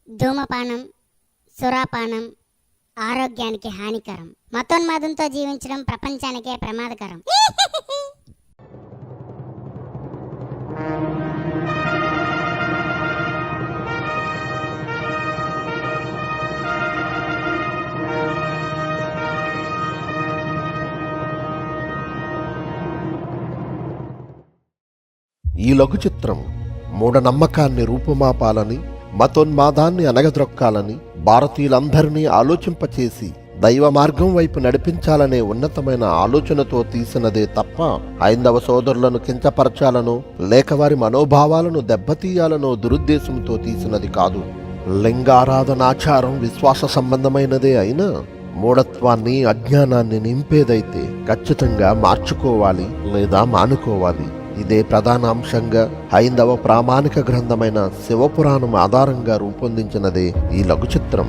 ధూమపానం, సురాపానం ఆరోగ్యానికి హానికరం. మతోన్మాదంతో జీవించడం ప్రపంచానికే ప్రమాదకరం. ఈ లఘు చిత్రం మూఢనమ్మకాన్ని రూపుమాపాలని, మతోన్మాదాన్ని అనగద్రొక్కాలని, భారతీయులందరినీ ఆలోచింపచేసి దైవ మార్గం వైపు నడిపించాలనే ఉన్నతమైన ఆలోచనతో తీసినదే తప్ప హైందవ సోదరులను కించపరచాలనో లేక వారి మనోభావాలను దెబ్బతీయాలనో దురుద్దేశంతో తీసినది కాదు. లింగారాధనాచారం విశ్వాస సంబంధమైనదే అయినా మూఢత్వాన్ని, అజ్ఞానాన్ని నింపేదైతే ఖచ్చితంగా మార్చుకోవాలి లేదా మానుకోవాలి. ఇదే ప్రధాన అంశంగా హైందవ ప్రామాణిక గ్రంథమైన శివపురాణం ఆధారంగా రూపొందించినదే ఈ లఘు చిత్రం.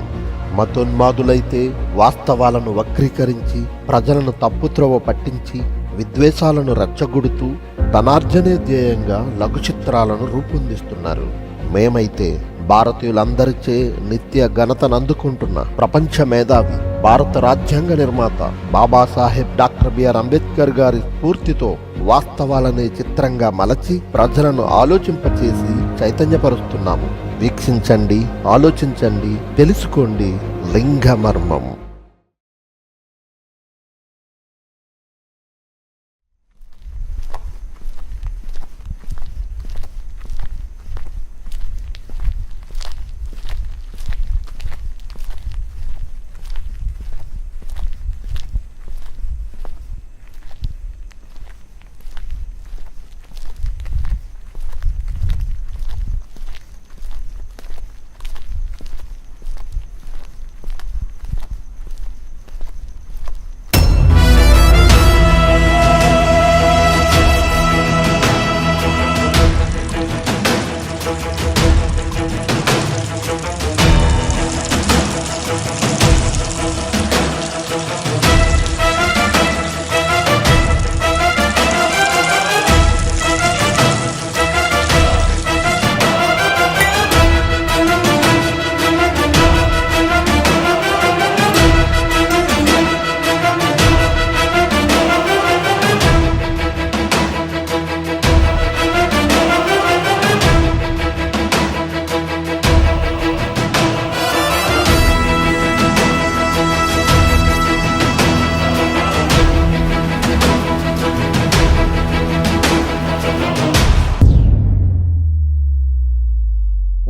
మతోన్మాదులైతే వాస్తవాలను వక్రీకరించి ప్రజలను తప్పుత్రోవ పట్టించి విద్వేషాలను రెచ్చగొడుతూ ధనార్జనే ధ్యేయంగా లఘు చిత్రాలను రూపొందిస్తున్నారు. మేమైతే భారతీయులందరిచే నిత్య ఘనతనందుకుంటున్న ప్రపంచ మేధావి, భారత రాజ్యాంగ నిర్మాత బాబాసాహెబ్ డాక్టర్ బిఆర్ అంబేద్కర్ గారి స్ఫూర్తితో వాస్తవాలనే చిత్రంగా మలచి ప్రజలను ఆలోచింపచేసి చైతన్యపరుస్తున్నాము. వీక్షించండి, ఆలోచించండి, తెలుసుకోండి లింగ మర్మం.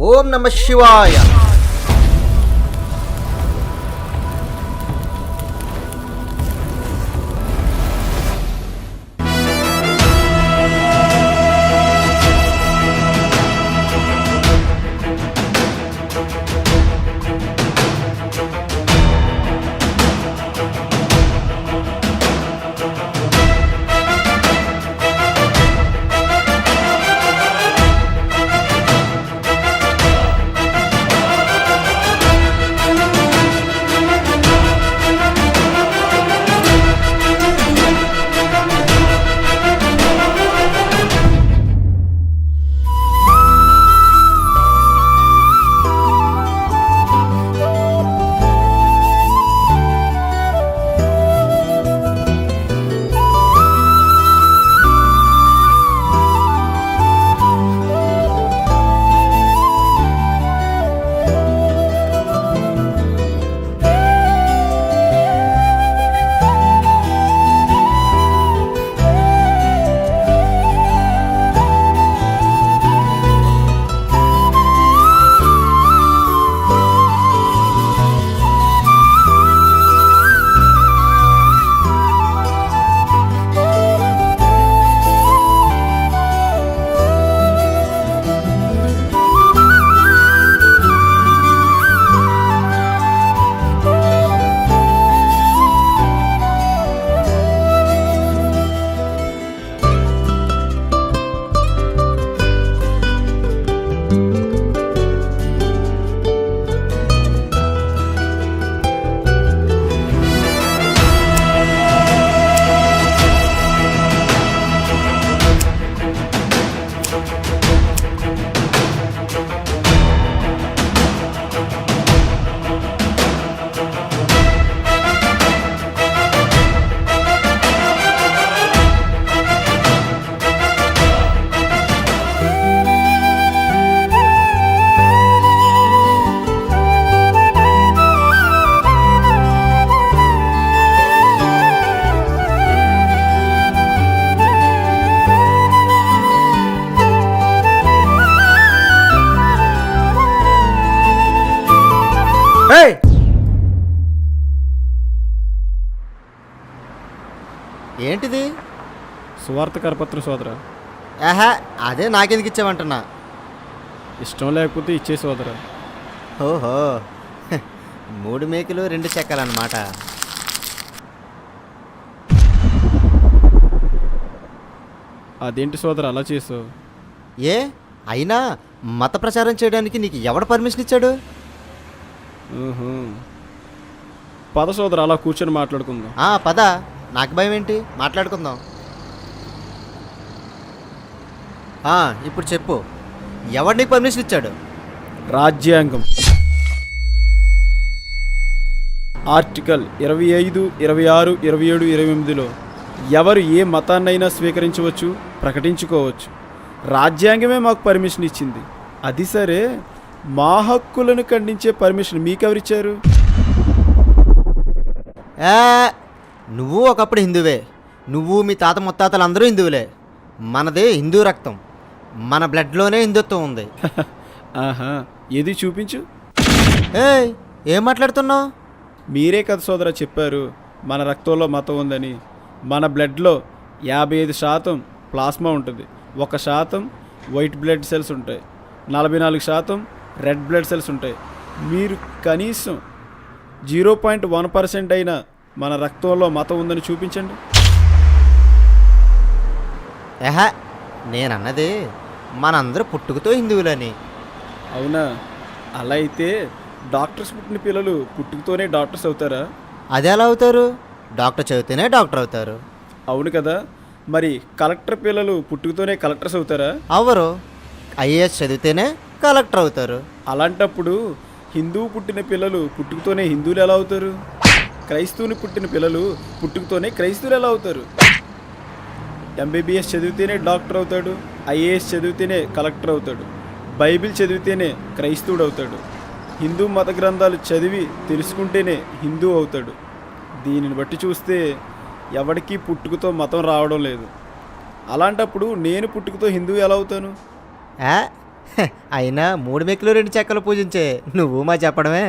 ఓం నమః శివాయ. రేయ్ ఏంటిది? సువార్త కరపత్రం సోదరా. ఆహా, అదే నాకెందుకు ఇచ్చావంటున్నా. ఇష్టం లేకపోతే ఇచ్చే సోదరా. ఓహో, 3 మేకులు 2 చెక్కలన్నమాట. అదేంటి సోదరా అలా చేసావు? ఏ అయినా మత ప్రచారం చేయడానికి నీకు ఎవడు పర్మిషన్ ఇచ్చాడు? ఊహు. పద సోదరా అలా కూర్చొని మాట్లాడుకుందాం. పద, నాకు భయం ఏంటి, మాట్లాడుకుందాం. ఇప్పుడు చెప్పు, ఎవడు నీకు పర్మిషన్ ఇచ్చాడు? రాజ్యాంగం ఆర్టికల్ 25, 26, 27, 28లో ఎవరు ఏ మతాన్నైనా స్వీకరించవచ్చు, ప్రకటించుకోవచ్చు. రాజ్యాంగమే మాకు పర్మిషన్ ఇచ్చింది. అది సరే, మా హక్కులను ఖండించే పర్మిషన్ మీకెవరిచ్చారు? నువ్వు ఒకప్పుడు హిందువే. నువ్వు మీ తాత ముత్తాతలు అందరూ హిందువులే. మనదే హిందూ రక్తం, మన బ్లడ్లోనే హిందుత్వం ఉంది. ఆహా, ఏది చూపించు. ఏం మాట్లాడుతున్నావు? మీరే కదా సోదరా చెప్పారు మన రక్తంలో మతం ఉందని. మన బ్లడ్లో 55% ప్లాస్మా ఉంటుంది, 1% వైట్ బ్లడ్ సెల్స్ ఉంటాయి, 44% రెడ్ బ్లడ్ సెల్స్ ఉంటాయి. మీరు కనీసం 0.1% అయినా మన రక్తంలో మతం ఉందని చూపించండి. నేనన్నది మనందరూ పుట్టుకతో హిందువులని. అవునా? అలా అయితే డాక్టర్స్ పుట్టిన పిల్లలు పుట్టుకతోనే డాక్టర్స్ అవుతారా? అది ఎలా అవుతారు? డాక్టర్ చదివితేనే డాక్టర్ అవుతారు. అవును కదా. మరి కలెక్టర్ పిల్లలు పుట్టుకతోనే కలెక్టర్స్ అవుతారా? అవరు. ఐఏఎస్ చదివితేనే కలెక్టర్ అవుతారు. అలాంటప్పుడు హిందువు పుట్టిన పిల్లలు పుట్టుకతోనే హిందువులు ఎలా అవుతారు? క్రైస్తవుని పుట్టిన పిల్లలు పుట్టుకతోనే క్రైస్తవులు ఎలా అవుతారు? ఎంబీబీఎస్ చదివితేనే డాక్టర్ అవుతాడు, ఐఏఎస్ చదివితేనే కలెక్టర్ అవుతాడు, బైబిల్ చదివితేనే క్రైస్తవుడు అవుతాడు, హిందూ మత గ్రంథాలు చదివి తెలుసుకుంటేనే హిందూ అవుతాడు. దీనిని బట్టి చూస్తే ఎవరికీ పుట్టుకతో మతం రావడం లేదు. అలాంటప్పుడు నేను పుట్టుకతో హిందువు ఎలా అవుతాను? అయినా 3 మేకులు 2 చెక్కలు పూజించే నువ్వు మా చెప్పడమే.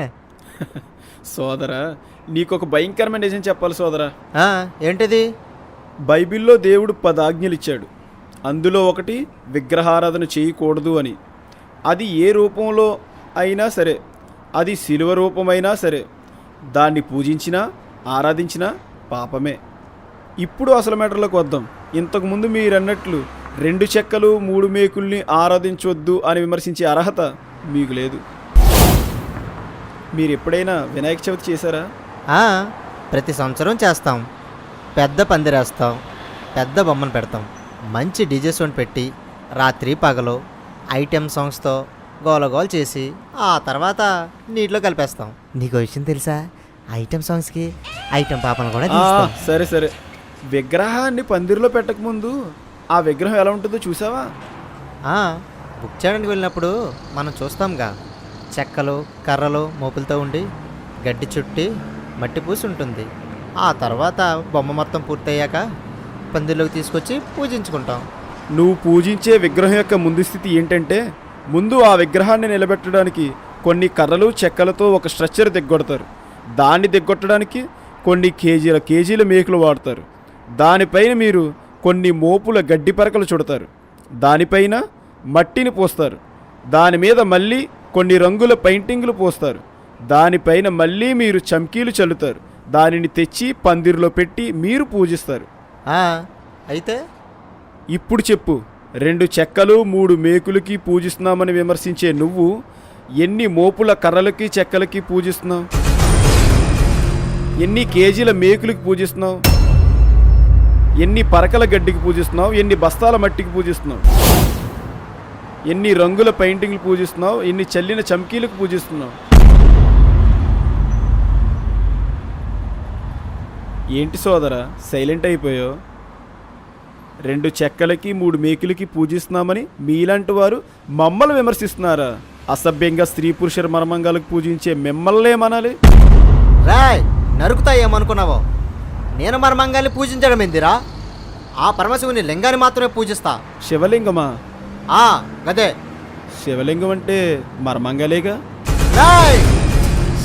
సోదరా, నీకొక భయంకరమైన నిజం చెప్పాలి సోదరా. ఏంటిది? బైబిల్లో దేవుడు 10 ఆజ్ఞలు ఇచ్చాడు. అందులో ఒకటి విగ్రహారాధన చేయకూడదు అని. అది ఏ రూపంలో అయినా సరే, అది శిలువ రూపమైనా సరే, దాన్ని పూజించినా ఆరాధించినా పాపమే. ఇప్పుడు అసలు మ్యాటర్లోకి వద్దాం. ఇంతకుముందు మీరన్నట్లు 2 చెక్కలు 3 మేకుల్ని ఆరాధించవద్దు అని విమర్శించే అర్హత మీకు లేదు. మీరు ఎప్పుడైనా వినాయక చవితి చేశారా? ప్రతి సంవత్సరం చేస్తాం. పెద్ద పందిరేస్తాం, పెద్ద బొమ్మను పెడతాం, మంచి డీజే సౌండ్ పెట్టి రాత్రి పగలు ఐటెం సాంగ్స్తో గోలగోలు చేసి ఆ తర్వాత నీటిలో కలిపేస్తాం. నీకు విషయం తెలుసా? ఐటెం సాంగ్స్కి ఐటెం పాపను కూడా తీస్తాం. సరే సరే, విగ్రహాన్ని పందిరిలో పెట్టకముందు ఆ విగ్రహం ఎలా ఉంటుందో చూసావా? బుక్ చేయడానికి వెళ్ళినప్పుడు మనం చూస్తాంగా, చెక్కలు కర్రలు మోపులతో ఉండి గడ్డి చుట్టి మట్టి పూసి ఉంటుంది. ఆ తర్వాత బొమ్మ మొత్తం పూర్తయ్యాక పందిరిలోకి తీసుకొచ్చి పూజించుకుంటాం. నువ్వు పూజించే విగ్రహం యొక్క ముందు స్థితి ఏంటంటే, ముందు ఆ విగ్రహాన్ని నిలబెట్టడానికి కొన్ని కర్రలు చెక్కలతో ఒక స్ట్రక్చర్ దిగ్గొడతారు. దాన్ని దిగ్గొట్టడానికి కొన్ని కేజీల మేకులు వాడతారు. దానిపైన మీరు కొన్ని మోపుల గడ్డి పరకలు చుడతారు. దానిపైన మట్టిని పోస్తారు. దాని మీద మళ్ళీ కొన్ని రంగుల పెయింటింగ్లు పోస్తారు. దానిపైన మళ్ళీ మీరు చమ్కీలు చల్లుతారు. దానిని తెచ్చి పందిరిలో పెట్టి మీరు పూజిస్తారు. అయితే ఇప్పుడు చెప్పు, 2 చెక్కలు 3 మేకులకి పూజిస్తున్నామని విమర్శించే నువ్వు ఎన్ని మోపుల కర్రలకి చెక్కలకి పూజిస్తున్నావు? ఎన్ని కేజీల మేకులకి పూజిస్తున్నావు? ఎన్ని పరకల గడ్డికి పూజిస్తున్నావు? ఎన్ని బస్తాల మట్టికి పూజిస్తున్నావు? ఎన్ని రంగుల పెయింటింగ్లు పూజిస్తున్నావు? ఎన్ని చల్లిన చమ్కీలకు పూజిస్తున్నావు? ఏంటి సోదరా సైలెంట్ అయిపోయావు? 2 చెక్కలకి 3 మేకులకి పూజిస్తున్నామని మీలాంటి వారు మమ్మల్ని విమర్శిస్తున్నారా? అసభ్యంగా స్త్రీ పురుషుల మర్మంగాలకు పూజించే మిమ్మల్నేమనాలి? రాయ్, నరుకుతా ఏమనుకున్నావో? నేను మర్మంగాల్ని పూజించడం ఏందిరా? ఆ పరమశివుని లింగాన్ని మాత్రమే పూజిస్తా. శివలింగమా? గదే. శివలింగం అంటే మర్మంగలేగా? రాయ్,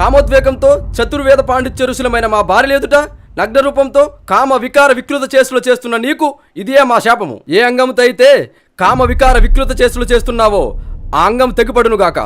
కామోద్వేగంతో చతుర్వేద పాండిత్యరుషులమైన మా భార్య ఎదుట నగ్న రూపంతో కామ వికార వికృత చేష్టలు చేస్తున్న నీకు ఇదే మా శాపము. ఏ అంగంతో అయితే కామ వికార వికృత చేష్టలు చేస్తున్నావో ఆ అంగం తెగిపడునుగాక.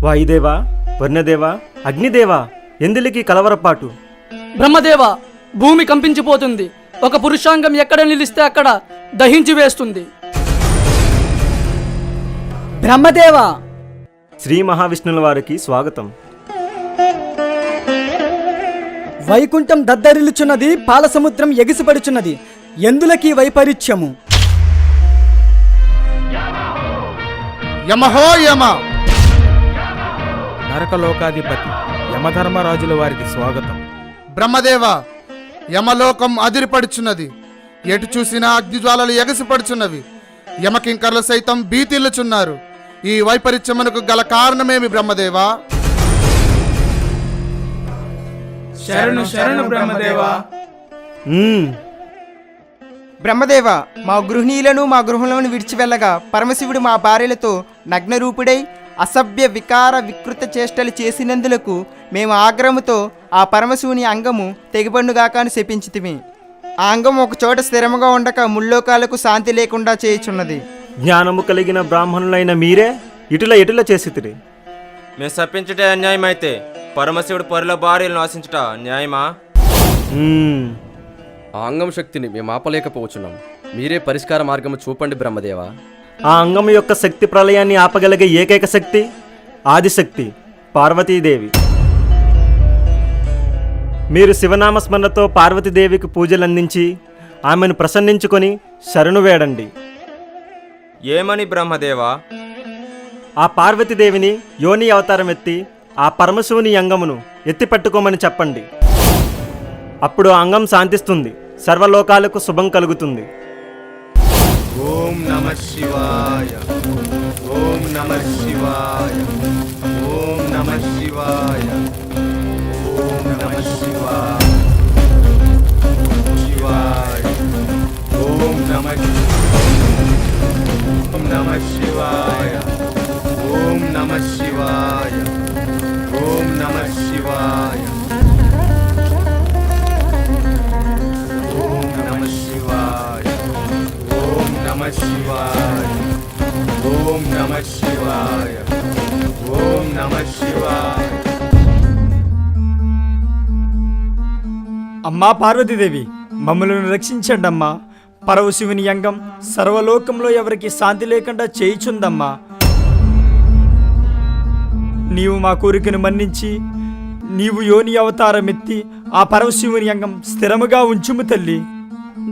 వాయుదేవా, వర్ణదేవా, అగ్నిదేవా, ఎందులికి కలవరపాటు? బ్రహ్మదేవ, భూమి కంపించిపోతుంది. ఒక పురుషాంగం ఎక్కడ నిలిస్తే అక్కడ దహించి వేస్తుంది. బ్రహ్మదేవ, శ్రీ మహావిష్ణుల వారికి స్వాగతం. వైకుంఠం దద్దరిల్లుచున్నది, పాలసముద్రం ఎగిసిపడుచున్నది. ఎందులకి వైపరీత్యము? యమహో యమ. నరకలోకాధిపతి యమధర్మరాజుల వారికి స్వాగతం. బ్రహ్మదేవ, యమలోకం అదిరిపడుచున్నది. ఎటు చూసినా అగ్నిజ్వాలలు ఎగసిపడుచున్నవి. యమకింకర్లు సైతం భీతిల్లుచున్నారు. ఈ వైపరీత్యమునకు గల కారణమేమి బ్రహ్మదేవా? శరణు శరణు బ్రహ్మదేవా. బ్రహ్మదేవ, మా గృహిణీలను మా గృహంలోను విడిచి వెళ్ళగా పరమశివుడు మా భార్యలతో నగ్నరూపుడై అసభ్య వికార వికృత చేష్టలు చేసినందులకు మేము ఆగ్రహముతో ఆ పరమశివుని అంగము తెగిపండుగాక అని శపించితిమి. ఆ అంగం ఒక చోట స్థిరముగా ఉండక ముల్లోకాలకు శాంతి లేకుండా చేయుచున్నది. జ్ఞానము కలిగిన బ్రాహ్మణులైన మీరే ఇటుల చేసితిరి. మేము శపించుటే అన్యాయమైతే పరమశివుడు పరుల భార్యలను ఆశించుట న్యాయమా? ఆ అంగం శక్తిని మేము ఆపలేకపోవచ్చున్నాం. మీరే పరిష్కార మార్గము చూపండి బ్రహ్మదేవా. ఆ అంగము యొక్క శక్తి ప్రళయాన్ని ఆపగలిగే ఏకైక శక్తి ఆదిశక్తి పార్వతీదేవి. మీరు శివనామస్మరణతో పార్వతీదేవికి పూజలు అందించి ఆమెను ప్రసన్నించుకొని శరణు వేడండి. ఏమని బ్రహ్మదేవా? ఆ పార్వతీదేవిని యోని అవతారం ఎత్తి ఆ పరమశివుని అంగమును ఎత్తి పట్టుకోమని చెప్పండి. అప్పుడు ఆ అంగం శాంతిస్తుంది, సర్వలోకాలకు శుభం కలుగుతుంది. ఓం నమః శివాయ. ఓం నమః శివాయ. ఓం నమః శివాయ. ఓం నమః శివాయ. శివాయ. ఓం నమః శివాయ. ఓం నమః శివాయ. ఓం నమః శివాయ. ఓం నమః శివాయ. ఓం నమః శివాయ. ఓం నమః శివాయ. ఓం నమః శివాయ. అమ్మా పార్వతీదేవి, మమ్మల్ని రక్షించండి అమ్మా. పరమశివుని అంగం సర్వలోకంలో ఎవరికి శాంతి లేకుండా చేయిచుందమ్మా. నీవు మా కోరికను మన్నించి నీవు యోని అవతారం ఎత్తి ఆ పరమశివుని అంగం స్థిరముగా ఉంచుము తల్లి.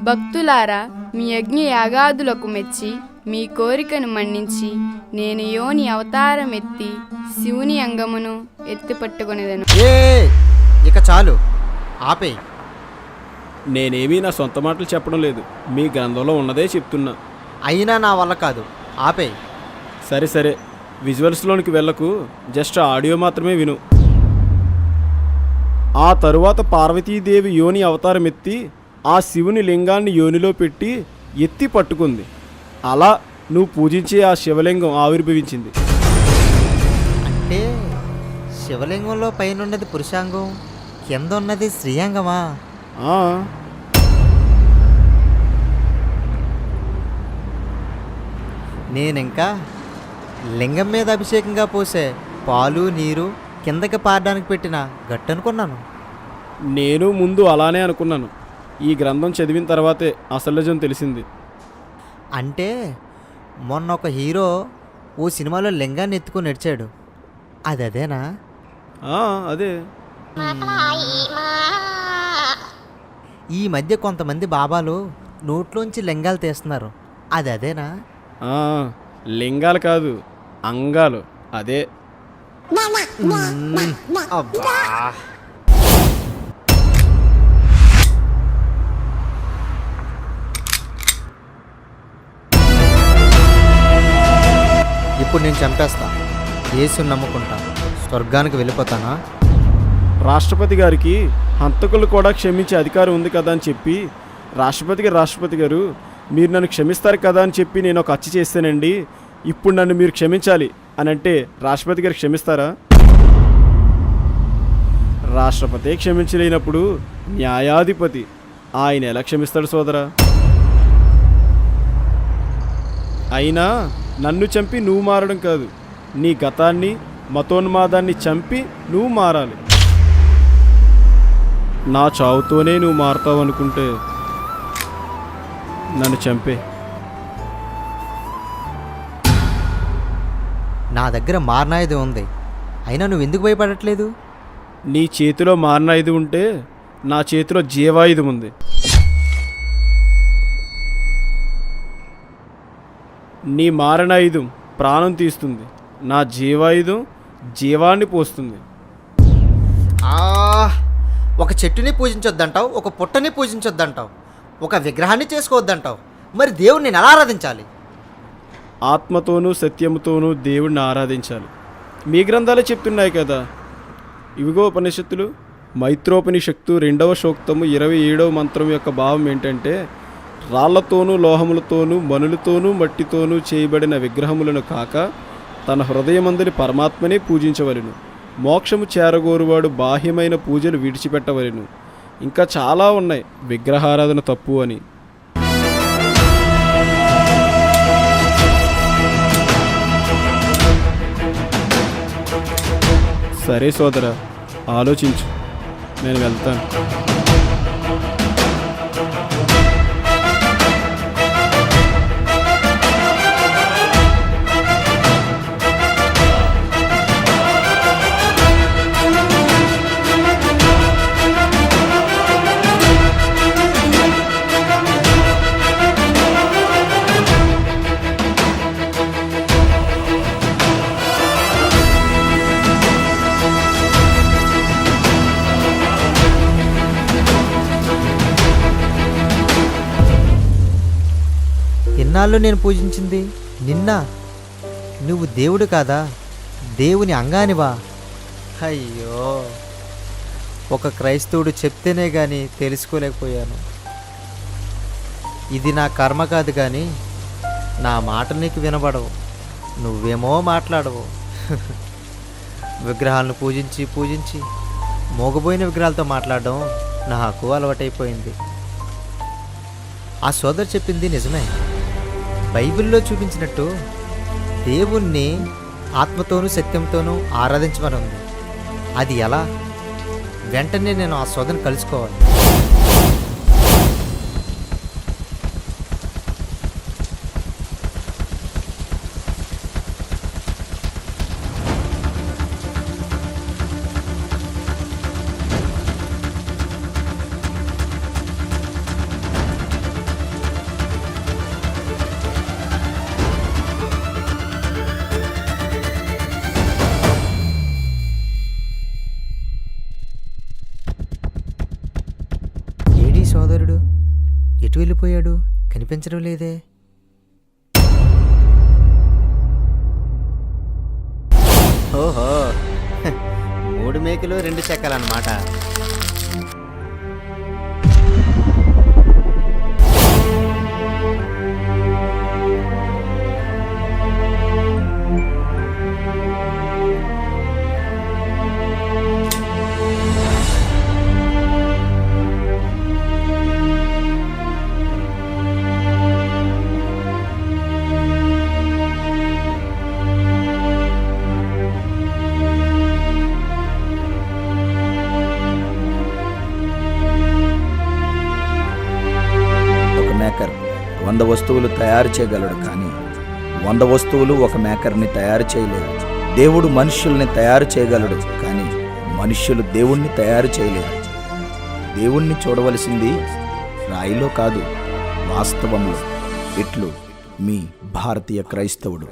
భక్తులారా, మీ యజ్ఞ యాగాదులకు మెచ్చి మీ కోరికను మన్నించి నేను యోని అవతారం ఎత్తి శివుని అంగమును ఎత్తి పట్టుకొనేదను. ఇక చాలు, ఆపే. నేనేమీ నా సొంత మాటలు చెప్పడం లేదు, మీ గ్రంథంలో ఉన్నదే చెప్తున్నా. అయినా నా వల్ల కాదు, ఆపే. సరే సరే, విజువల్స్లోనికి వెళ్ళకు, జస్ట్ ఆడియో మాత్రమే విను. ఆ తరువాత పార్వతీదేవి యోని అవతారం ఎత్తి ఆ శివుని లింగాన్ని యోనిలో పెట్టి ఎత్తి పట్టుకుంది. అలా నువ్వు పూజించే ఆ శివలింగం ఆవిర్భవించింది. అంటే శివలింగంలో పైన ఉన్నది పురుషాంగం, కింద ఉన్నది స్త్రీయాంగమా? నేనింకా లింగం మీద అభిషేకంగా పోసే పాలు నీరు కిందకి పారడానికి పెట్టిన గట్టు అనుకున్నాను. నేను ముందు అలానే అనుకున్నాను. ఈ గ్రంథం చదివిన తర్వాతే అసలు నిజం తెలిసింది. అంటే మొన్న ఒక హీరో ఓ సినిమాలో లింగాన్ని ఎత్తుకొని నడిచాడు, అది అదేనా? అదే. ఈ మధ్య కొంతమంది బాబాలు నోట్లోంచి లింగాలు తీస్తున్నారు, అది అదేనా? లింగాలు కాదు, అంగాలు, అదే. అబ్బా. ఇప్పుడు నేను చంపేస్తా, యేసుని నమ్ముకుంటా, స్వర్గానికి వెళ్ళిపోతానా? రాష్ట్రపతి గారికి హంతకులు కూడా క్షమించే అధికారం ఉంది కదా అని చెప్పి రాష్ట్రపతి గారు మీరు నన్ను క్షమిస్తారు కదా అని చెప్పి నేను ఒక హత్య చేస్తానండి, ఇప్పుడు నన్ను మీరు క్షమించాలి అని అంటే రాష్ట్రపతి గారు క్షమిస్తారా? రాష్ట్రపతి క్షమించలేనప్పుడు న్యాయాధిపతి ఆయన ఎలా క్షమిస్తాడు సోదరా? అయినా నన్ను చంపి నువ్వు మారడం కాదు, నీ గతాన్ని మతోన్మాదాన్ని చంపి నువ్వు మారాలి. నా చావుతోనే నువ్వు మారుతావు అనుకుంటే నన్ను చంపే. నా దగ్గర మారణాయుధం ఉంది, అయినా నువ్వు ఎందుకు భయపడట్లేదు? నీ చేతిలో మారణాయుధం ఉంటే నా చేతిలో జీవాయుధం ఉంది. నీ మారణాయుధం ప్రాణం తీస్తుంది, నా జీవాయుధం జీవాన్ని పోస్తుంది. ఒక చెట్టుని పూజించొద్దంటావు, ఒక పుట్టని పూజించొద్దంటావు, ఒక విగ్రహాన్ని చేసుకోవద్దంటావు, మరి దేవుడిని నేను ఎలా ఆరాధించాలి? ఆత్మతోనూ సత్యముతోనూ దేవుడిని ఆరాధించాలి. మీ గ్రంథాలే చెప్తున్నాయి కదా. ఇవిగో ఉపనిషత్తులు. మైత్రోపనిషత్తు 2వ సూక్తము 27వ మంత్రం యొక్క భావం ఏంటంటే, రాళ్లతోనూ లోహములతోనూ మనులతోనూ మట్టితోనూ చేయబడిన విగ్రహములను కాక తన హృదయమందుని పరమాత్మనే పూజించవలెను. మోక్షము చేరగోరువాడు బాహ్యమైన పూజలు విడిచిపెట్టవలెను. ఇంకా చాలా ఉన్నాయి విగ్రహారాధన తప్పు అని. సరే సోదరా, ఆలోచించు, నేను వెళ్తాను. ఇన్నాళ్ళు నేను పూజించింది నిన్న. నువ్వు దేవుడు కాదా, దేవుని అంగానివా? అయ్యో, ఒక క్రైస్తవుడు చెప్తేనే కానీ తెలుసుకోలేకపోయాను. ఇది నా కర్మ కాదు కానీ నా మాటలు నీకు వినబడవు, నువ్వేమో మాట్లాడవు. విగ్రహాలను పూజించి పూజించి మోగబోయిన విగ్రహాలతో మాట్లాడడం నాకు అలవాటైపోయింది. ఆ సోదరు చెప్పింది నిజమే. బైబిల్లో చూపించినట్టు దేవుణ్ణి ఆత్మతోనూ సత్యంతోనూ ఆరాధించమని ఉంది. అది ఎలా? వెంటనే నేను ఆ సోదరుని కలుసుకోవాలి. సోదరుడు ఎటు వెళ్ళిపోయాడు? కనిపించడం లేదే. ఓహో, 3 మేకలు 2 చెక్కలన్నమాట. 100 వస్తువులు తయారు చేయగలడు, కానీ 100 వస్తువులు ఒక మేకర్ని తయారు చేయలేరు. దేవుడు మనుష్యుల్ని తయారు చేయగలడు, కానీ మనుష్యులు దేవుణ్ణి తయారు చేయలేరు. దేవుణ్ణి చూడవలసింది రాయిలో కాదు, వాస్తవంలో. ఇట్లు మీ భారతీయ క్రైస్తవుడు.